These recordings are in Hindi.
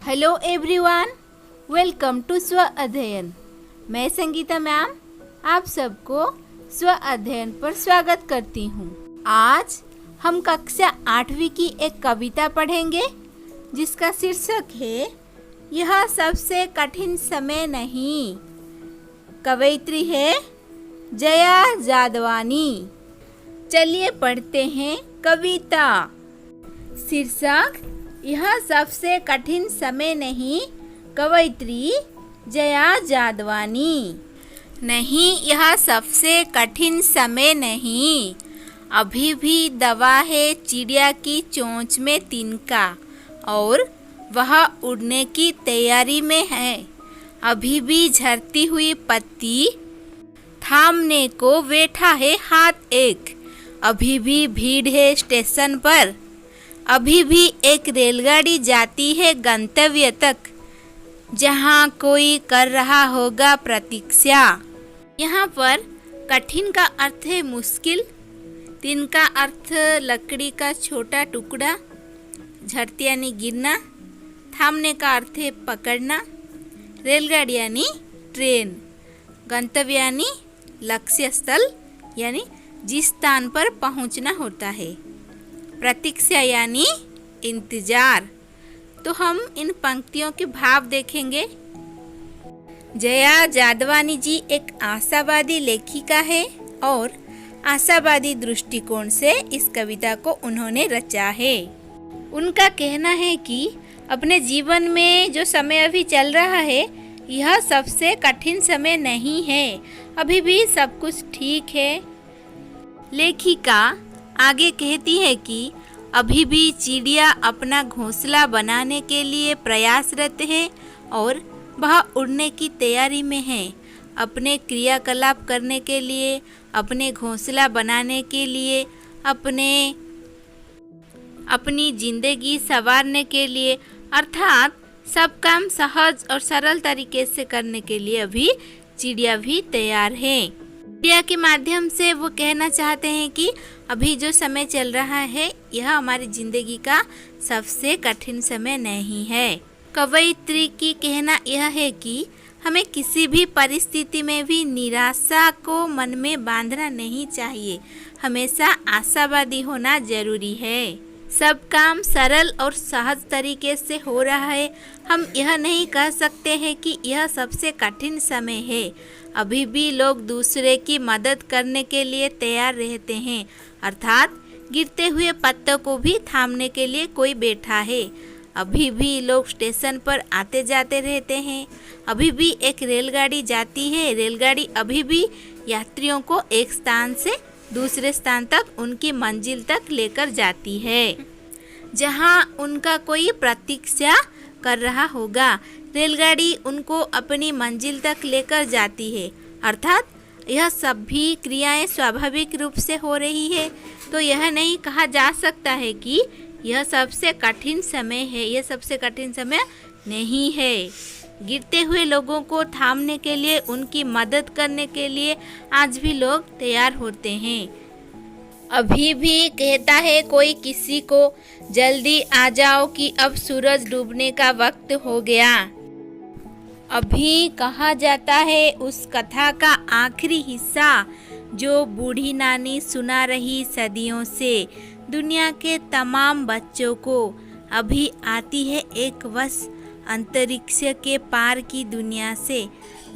हेलो एवरीवन, वेलकम टू स्व अध्ययन। मैं संगीता मैम आप सबको स्व अध्ययन पर स्वागत करती हूँ। आज हम कक्षा 8वीं की एक कविता पढ़ेंगे जिसका शीर्षक है यह सबसे कठिन समय नहीं। कवयित्री है जया जादवानी। चलिए पढ़ते हैं कविता। शीर्षक यह सबसे कठिन समय नहीं। कवयित्री जया जादवानी। नहीं, यह सबसे कठिन समय नहीं। अभी भी दबा है चिड़िया की चोंच में तिनका और वह उड़ने की तैयारी में है। अभी भी झरती हुई पत्ती थामने को बैठा है हाथ एक। अभी भी भीड़ है स्टेशन पर। अभी भी एक रेलगाड़ी जाती है गंतव्य तक, जहाँ कोई कर रहा होगा प्रतीक्षा। यहाँ पर कठिन का अर्थ है मुश्किल, तिन का अर्थ लकड़ी का छोटा टुकड़ा, झड़ती यानी गिरना, थामने का अर्थ है पकड़ना, रेलगाड़ी यानी ट्रेन, गंतव्य यानी लक्ष्य स्थल यानी जिस स्थान पर पहुँचना होता है, प्रतीक्षा यानी इंतजार। तो हम इन पंक्तियों के भाव देखेंगे। जया जादवानी जी एक आशावादी लेखिका है और आशावादी दृष्टिकोण से इस कविता को उन्होंने रचा है। उनका कहना है कि अपने जीवन में जो समय अभी चल रहा है यह सबसे कठिन समय नहीं है। अभी भी सब कुछ ठीक है। लेखिका आगे कहती है कि अभी भी चिड़िया अपना घोंसला बनाने के लिए प्रयासरत है और वह उड़ने की तैयारी में है। अपने क्रियाकलाप करने के लिए, अपने घोंसला बनाने के लिए, अपनी जिंदगी संवारने के लिए, अर्थात सब काम सहज और सरल तरीके से करने के लिए अभी चिड़िया भी तैयार है। चिड़िया के माध्यम से वो कहना चाहते हैं कि अभी जो समय चल रहा है यह हमारी जिंदगी का सबसे कठिन समय नहीं है। कवयित्री की कहना यह है कि हमें किसी भी परिस्थिति में भी निराशा को मन में बांधना नहीं चाहिए। हमेशा आशावादी होना जरूरी है। सब काम सरल और सहज तरीके से हो रहा है। हम यह नहीं कह सकते हैं कि यह सबसे कठिन समय है। अभी भी लोग दूसरे की मदद करने के लिए तैयार रहते हैं, अर्थात गिरते हुए पत्तों को भी थामने के लिए कोई बैठा है। अभी भी लोग स्टेशन पर आते जाते रहते हैं। अभी भी एक रेलगाड़ी जाती है। रेलगाड़ी अभी भी यात्रियों को एक स्थान से दूसरे स्थान तक उनकी मंजिल तक लेकर जाती है, जहां उनका कोई प्रतीक्षा कर रहा होगा। रेलगाड़ी उनको अपनी मंजिल तक लेकर जाती है, अर्थात यह सभी क्रियाएं स्वाभाविक रूप से हो रही है। तो यह नहीं कहा जा सकता है कि यह सबसे कठिन समय है। यह सबसे कठिन समय नहीं है। गिरते हुए लोगों को थामने के लिए, उनकी मदद करने के लिए आज भी लोग तैयार होते हैं। अभी भी कहता है कोई किसी को, जल्दी आ जाओ कि अब सूरज डूबने का वक्त हो गया। अभी कहा जाता है उस कथा का आखिरी हिस्सा जो बूढ़ी नानी सुना रही सदियों से दुनिया के तमाम बच्चों को। अभी आती है एक बस अंतरिक्ष के पार की दुनिया से,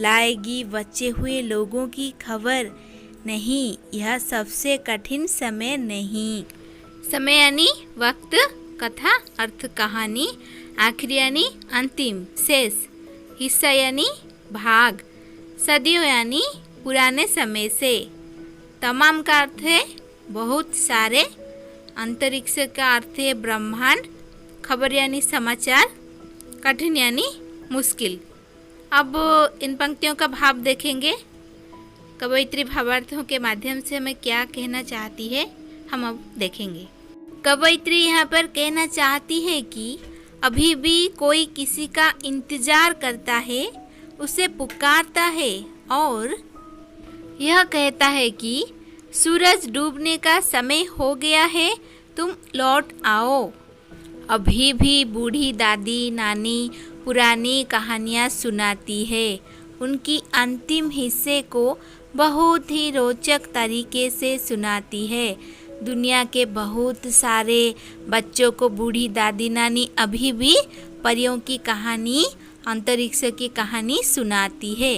लाएगी बचे हुए लोगों की खबर। नहीं, यह सबसे कठिन समय नहीं। समय यानी वक्त, कथा अर्थ कहानी, आखिरी यानी अंतिम शेष, हिस्सा यानी भाग, सदियों यानी पुराने समय से, तमाम का अर्थ है बहुत सारे, अंतरिक्ष का अर्थ है ब्रह्मांड, खबर यानी समाचार, कठिन यानी मुश्किल। अब इन पंक्तियों का भाव देखेंगे। कवयित्री भावार्थों के माध्यम से हमें क्या कहना चाहती है हम अब देखेंगे। कवयित्री यहाँ पर कहना चाहती है कि अभी भी कोई किसी का इंतजार करता है, उसे पुकारता है और यह कहता है कि सूरज डूबने का समय हो गया है, तुम लौट आओ। अभी भी बूढ़ी दादी नानी पुरानी कहानियाँ सुनाती है। उनकी अंतिम हिस्से को बहुत ही रोचक तरीके से सुनाती है। दुनिया के बहुत सारे बच्चों को बूढ़ी दादी नानी अभी भी परियों की कहानी, अंतरिक्ष की कहानी सुनाती है।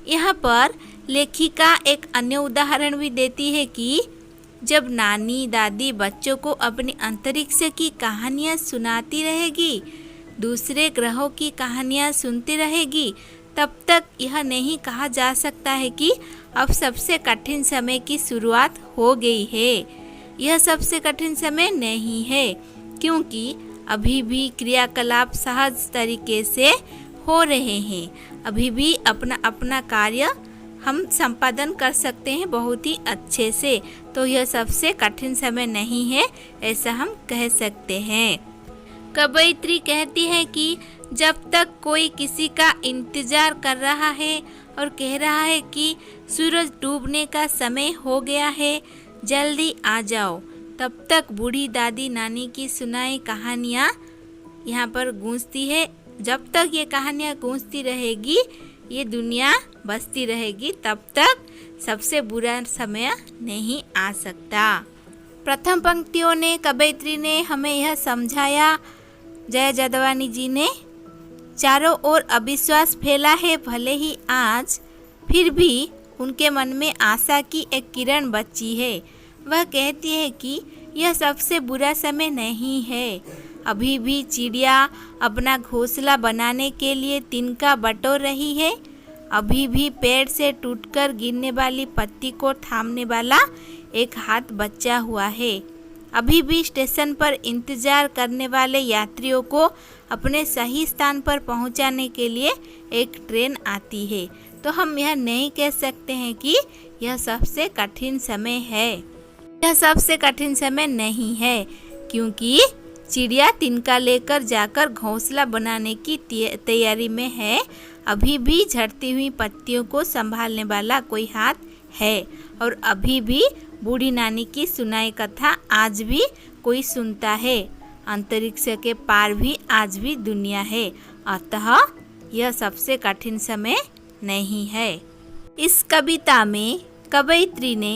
यहाँ पर लेखिका एक अन्य उदाहरण भी देती है कि जब नानी दादी बच्चों को अपनी अंतरिक्ष की कहानियाँ सुनाती रहेगी, दूसरे ग्रहों की कहानियाँ सुनती रहेगी, तब तक यह नहीं कहा जा सकता है कि अब सबसे कठिन समय की शुरुआत हो गई है। यह सबसे कठिन समय नहीं है, क्योंकि अभी भी क्रियाकलाप सहज तरीके से हो रहे हैं। अभी भी अपना अपना कार्य हम संपादन कर सकते हैं बहुत ही अच्छे से। तो यह सबसे कठिन समय नहीं है, ऐसा हम कह सकते हैं। कवयित्री कहती है कि जब तक कोई किसी का इंतजार कर रहा है और कह रहा है कि सूरज डूबने का समय हो गया है, जल्दी आ जाओ, तब तक बूढ़ी दादी नानी की सुनाई कहानियाँ यहाँ पर गूंजती है। जब तक ये कहानियाँ गूंजती रहेगी, ये दुनिया बसती रहेगी, तब तक सबसे बुरा समय नहीं आ सकता। प्रथम पंक्तियों ने कवयित्री ने हमें यह समझाया, जया जादवानी जी ने, चारों ओर अविश्वास फैला है भले ही आज, फिर भी उनके मन में आशा की एक किरण बची है। वह कहती है कि यह सबसे बुरा समय नहीं है। अभी भी चिड़िया अपना घोंसला बनाने के लिए तिनका बटोर रही है। अभी भी पेड़ से टूटकर गिरने वाली पत्ती को थामने वाला एक हाथ बचा हुआ है। अभी भी स्टेशन पर इंतजार करने वाले यात्रियों को अपने सही स्थान पर पहुंचाने के लिए एक ट्रेन आती है। तो हम यह नहीं कह सकते हैं कि यह सबसे कठिन समय है। यह सबसे कठिन समय नहीं है, क्योंकि चिड़िया तिनका लेकर जाकर घोंसला बनाने की तैयारी में है। अभी भी झड़ती हुई पत्तियों को संभालने वाला कोई हाथ है, और अभी भी बूढ़ी नानी की सुनाई कथा आज भी कोई सुनता है। अंतरिक्ष के पार भी आज भी दुनिया है, अतः यह सबसे कठिन समय नहीं है। इस कविता में कवयित्री ने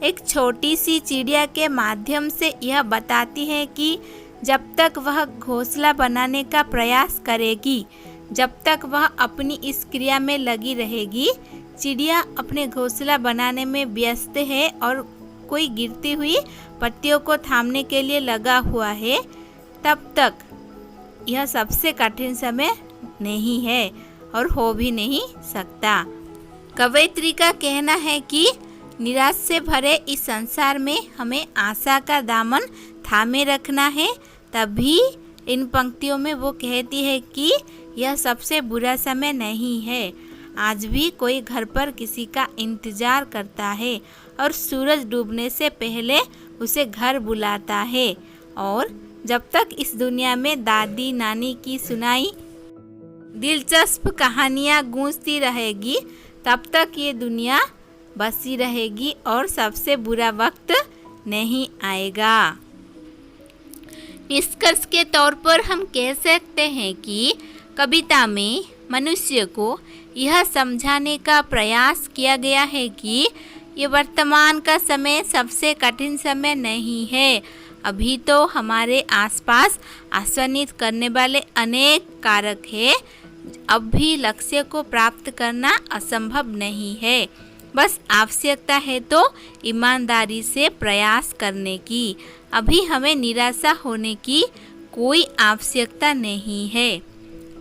एक छोटी सी चिड़िया के माध्यम से यह बताती है कि जब तक वह घोंसला बनाने का प्रयास करेगी, जब तक वह अपनी इस क्रिया में लगी रहेगी, चिड़िया अपने घोंसला बनाने में व्यस्त है और कोई गिरती हुई पत्तियों को थामने के लिए लगा हुआ है, तब तक यह सबसे कठिन समय नहीं है और हो भी नहीं सकता। कवयित्री का कहना है कि निराश से भरे इस संसार में हमें आशा का दामन थामे रखना है। तभी इन पंक्तियों में वो कहती है कि यह सबसे बुरा समय नहीं है। आज भी कोई घर पर किसी का इंतजार करता है और सूरज डूबने से पहले उसे घर बुलाता है। और जब तक इस दुनिया में दादी नानी की सुनाई दिलचस्प कहानियाँ गूंजती रहेगी, तब तक ये दुनिया बसी रहेगी और सबसे बुरा वक्त नहीं आएगा। निष्कर्ष के तौर पर हम कह सकते हैं कि कविता में मनुष्य को यह समझाने का प्रयास किया गया है कि ये वर्तमान का समय सबसे कठिन समय नहीं है। अभी तो हमारे आसपास आश्वानित करने वाले अनेक कारक हैं। अब भी लक्ष्य को प्राप्त करना असंभव नहीं है। बस आवश्यकता है तो ईमानदारी से प्रयास करने की। अभी हमें निराशा होने की कोई आवश्यकता नहीं है।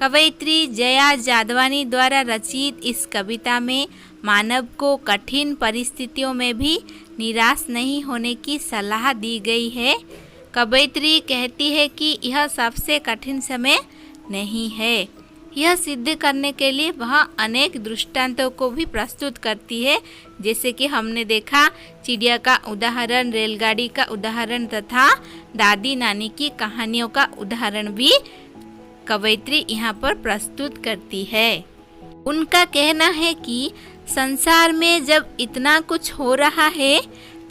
कवयित्री जया जादवानी द्वारा रचित इस कविता में मानव को कठिन परिस्थितियों में भी निराश नहीं होने की सलाह दी गई है। कवयित्री कहती है कि यह सबसे कठिन समय नहीं है। यह सिद्ध करने के लिए वह अनेक दृष्टांतों को भी प्रस्तुत करती है, जैसे कि हमने देखा चिड़िया का उदाहरण, रेलगाड़ी का उदाहरण तथा दादी नानी की कहानियों का उदाहरण भी कवयित्री यहाँ पर प्रस्तुत करती है। उनका कहना है कि संसार में जब इतना कुछ हो रहा है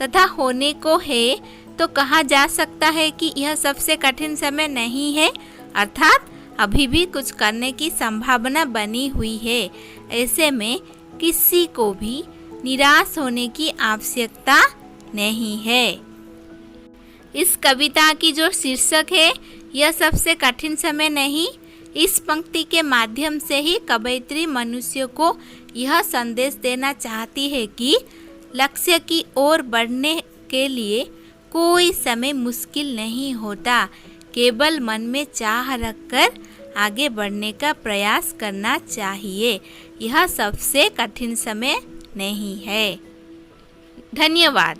तथा होने को है, तो कहा जा सकता है कि यह सबसे कठिन समय नहीं है, अर्थात अभी भी कुछ करने की संभावना बनी हुई है। ऐसे में किसी को भी निराश होने की आवश्यकता नहीं है। इस कविता की जो शीर्षक है, यह सबसे कठिन समय नहीं, इस पंक्ति के माध्यम से ही कवयित्री मनुष्य को यह संदेश देना चाहती है कि लक्ष्य की ओर बढ़ने के लिए कोई समय मुश्किल नहीं होता, केवल मन में चाह रखकर आगे बढ़ने का प्रयास करना चाहिए। यह सबसे कठिन समय नहीं है। धन्यवाद।